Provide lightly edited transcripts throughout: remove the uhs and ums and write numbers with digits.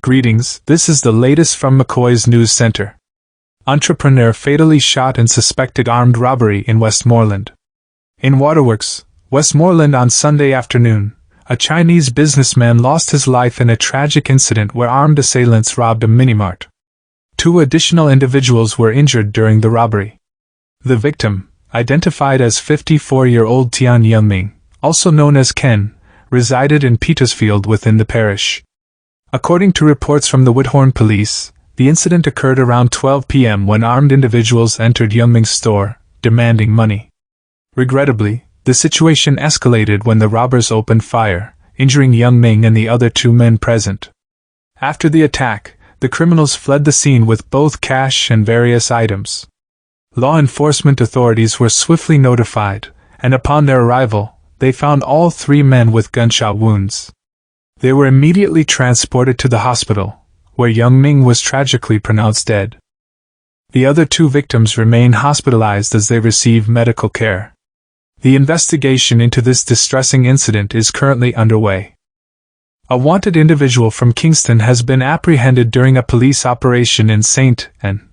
Greetings, this is the latest from Mckoy's News Center. Entrepreneur fatally shot in suspected armed robbery in Westmoreland. In Waterworks, Westmoreland on Sunday afternoon, a Chinese businessman lost his life in a tragic incident where armed assailants robbed a mini-mart. 2 additional individuals were injured during the robbery. The victim, identified as 54-year-old Tian Yunming, also known as Ken, resided in Petersfield within the parish. According to reports from the Whithorn police, the incident occurred around 12 p.m. when armed individuals entered Yunming's store, demanding money. Regrettably, the situation escalated when the robbers opened fire, injuring Yunming and the other 2 men present. After the attack, the criminals fled the scene with both cash and various items. Law enforcement authorities were swiftly notified, and upon their arrival, they found all 3 men with gunshot wounds. They were immediately transported to the hospital, where Yunming was tragically pronounced dead. The other 2 victims remain hospitalized as they receive medical care. The investigation into this distressing incident is currently underway. A wanted individual from Kingston has been apprehended during a police operation in St. Ann,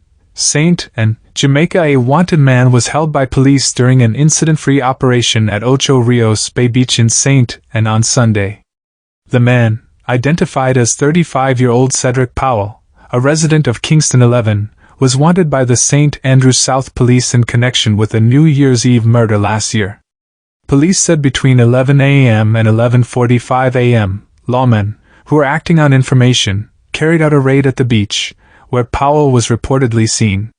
Jamaica. A wanted man was held by police during an incident-free operation at Ocho Rios Bay Beach in St. Ann on Sunday. The man, identified as 35-year-old Cedric Powell, a resident of Kingston 11, was wanted by the St. Andrews South Police in connection with a New Year's Eve murder last year. Police said between 11 a.m. and 11:45 a.m., lawmen, who were acting on information, carried out a raid at the beach, where Powell was reportedly seen.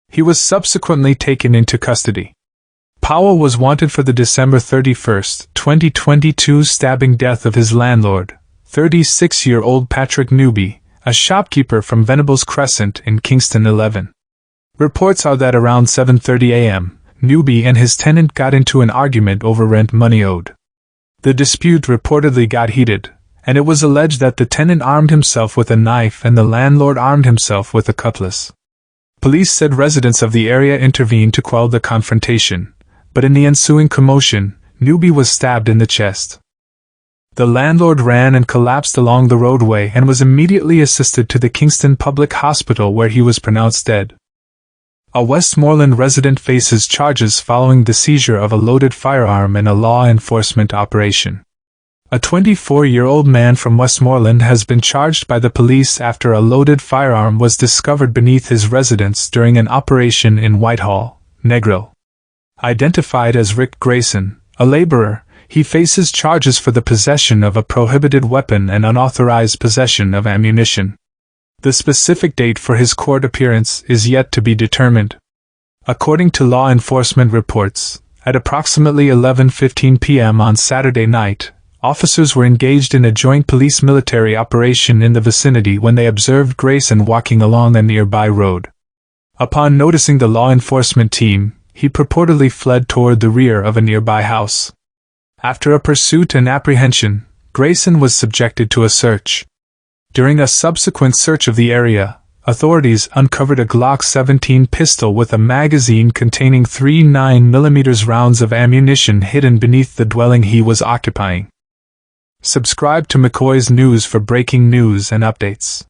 He was subsequently taken into custody. Powell was wanted for the December 31, 2022 stabbing death of his landlord, 36-year-old Patrick Newby, a shopkeeper from Venables Crescent in Kingston 11. Reports are that around 7:30 a.m., Newby and his tenant got into an argument over rent money owed. The dispute reportedly got heated, and it was alleged that the tenant armed himself with a knife and the landlord armed himself with a cutlass. Police said residents of the area intervened to quell the confrontation, but in the ensuing commotion, Newby was stabbed in the chest. The landlord ran and collapsed along the roadway and was immediately assisted to the Kingston Public Hospital where he was pronounced dead. A Westmoreland resident faces charges following the seizure of a loaded firearm in a law enforcement operation. A 24-year-old man from Westmoreland has been charged by the police after a loaded firearm was discovered beneath his residence during an operation in Whitehall, Negril. Identified as Rick Grayson, a laborer, he faces charges for the possession of a prohibited weapon and unauthorized possession of ammunition. The specific date for his court appearance is yet to be determined. According to law enforcement reports, at approximately 11:15 p.m. on Saturday night, officers were engaged in a joint police-military operation in the vicinity when they observed Grayson walking along a nearby road. Upon noticing the law enforcement team, he purportedly fled toward the rear of a nearby house. After a pursuit and apprehension, Grayson was subjected to a search. During a subsequent search of the area, authorities uncovered a Glock 17 pistol with a magazine containing 3 9mm rounds of ammunition hidden beneath the dwelling he was occupying. Subscribe to Mckoy's News for breaking news and updates.